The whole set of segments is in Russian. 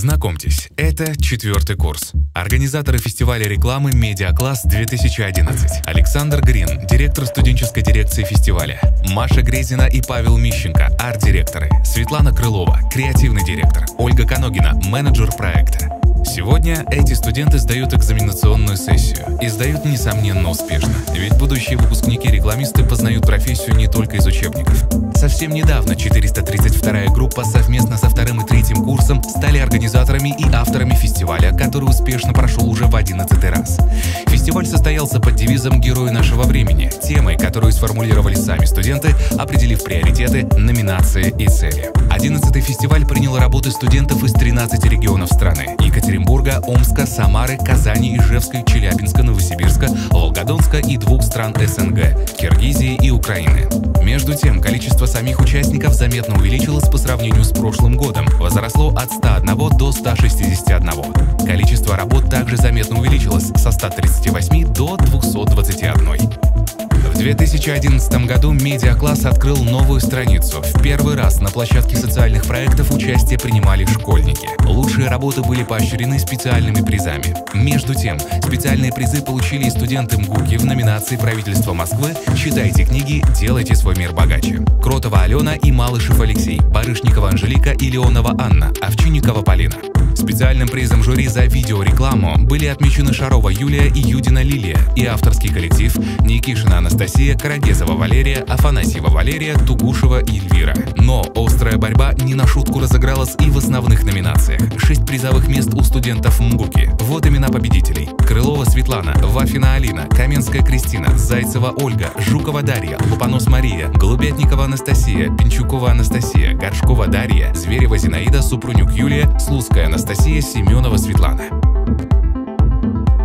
Знакомьтесь, это 4-й курс. Организаторы фестиваля рекламы «Медиакласс-2011». Александр Грин, директор студенческой дирекции фестиваля. Маша Грезина и Павел Мищенко, арт-директоры. Светлана Крылова, креативный директор. Ольга Коногина, менеджер проекта. Сегодня эти студенты сдают экзаменационную сессию и сдают, несомненно, успешно. Ведь будущие выпускники-рекламисты познают профессию не только из учебников. Совсем недавно 432-я группа совместно со 2-м и 3-м курсом стали организаторами и авторами фестиваля, который успешно прошел уже в 11-й раз. Фестиваль состоялся под девизом «Герои нашего времени», темой, которую сформулировали сами студенты, определив приоритеты, номинации и цели. 11-й фестиваль принял работы студентов из 13 регионов страны: Екатеринбурга, Омска, Самары, Казани, Ижевска, Челябинска, Новосибирска, Волгодонска и 2 стран СНГ – Киргизии и Украины. Между тем, количество самих участников заметно увеличилось по сравнению с прошлым годом, возросло от 101 до 161. Количество работ также заметно увеличилось со 138 до 221. В 2011 году «Медиакласс» открыл новую страницу. В первый раз на площадке социальных проектов участие принимали школьники. Лучшие работы были поощрены специальными призами. Между тем, специальные призы получили и студенты МГУКи в номинации «Правительство Москвы. Читайте книги, делайте свой мир богаче». Кротова Алена и Малышев Алексей, Барышникова Анжелика и Леонова Анна, Овчинникова Полина. Специальным призом жюри за видеорекламу были отмечены Шарова Юлия и Юдина Лилия и авторский коллектив Никишина Анастасия, Карагезова Валерия, Афанасьева Валерия, Тугушева и Эльвира. Но острая борьба не на шутку разыгралась и в основных номинациях. 6 призовых мест у студентов МГУКи. Вот имена победителей: Крылова Светлана, Вафина Алина, Каменская Кристина, Зайцева Ольга, Жукова Дарья, Лупонос Мария, Голубятникова Анастасия, Пинчукова Анастасия, Горшкова Дарья, Зверева Зинаида, Супрунюк Юлия, Слуцкая Анастасия, Семенова Светлана.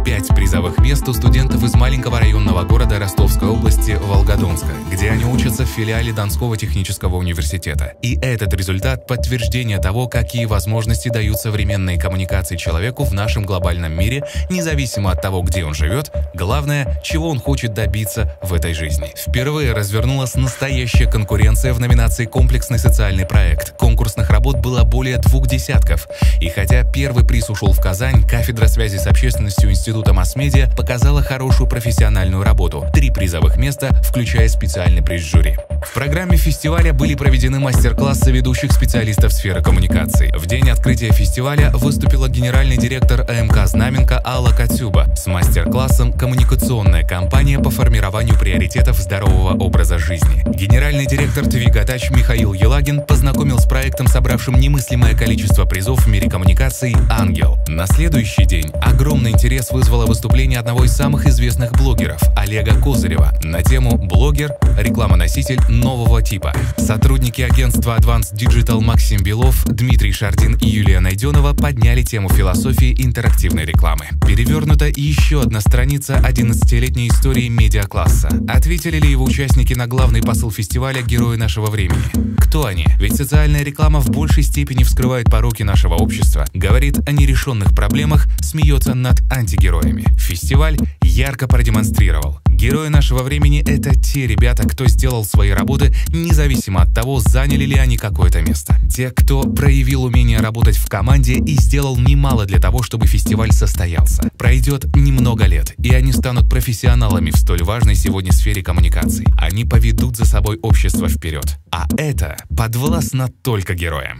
5 призовых мест у студентов из маленького районного города Ростовской области Волгодонска, где они учатся в филиале Донского технического университета. И этот результат – подтверждение того, какие возможности дают современные коммуникации человеку в нашем глобальном мире, независимо от того, где он живет, главное, чего он хочет добиться в этой жизни. Впервые развернулась настоящая конкуренция в номинации «Комплексный социальный проект». Конкурсных работ было более 2 десятков. И хотя первый приз ушел в Казань, кафедра связи с общественностью Института масс-медиа показала хорошую профессиональную работу. 3 призовых места, включая специальный приз жюри. В программе фестиваля были проведены мастер-классы ведущих специалистов сферы коммуникаций. В день открытия фестиваля выступила генеральный директор АМК «Знаменка» Алла Катюба с мастер-классом «Коммуникационная кампания по формированию приоритетов здорового образа жизни». Генеральный директор «Твигач» Михаил Елагин познакомил с проектом, собравшим немыслимое количество призов в мире коммуникаций «Ангел». На следующий день огромный интерес вызвало выступление одного из самых известных блогеров Олега Козырева на тему «Блогер. Реклама-носитель нового типа». Сотрудники агентства Advanced Digital Максим Белов, Дмитрий Шардин и Юлия Найденова подняли тему философии интерактивной рекламы. Перевернута еще одна страница 11-летней истории медиакласса. Ответили ли его участники на главный посыл фестиваля «Герои нашего времени»? Кто они? Ведь социальная реклама в большей степени вскрывает пороки нашего общества, говорит о нерешенных проблемах, смеется над антигероями. Фестиваль ярко продемонстрировал: герои нашего времени — это те ребята, кто сделал свои работы независимо от того, заняли ли они какое-то место. Те, кто проявил умение работать в команде и сделал немало для того, чтобы фестиваль состоялся. Пройдет немного лет, и они станут профессионалами в столь важной сегодня сфере коммуникаций. Они поведут за собой общество вперед. А это подвластно только героям.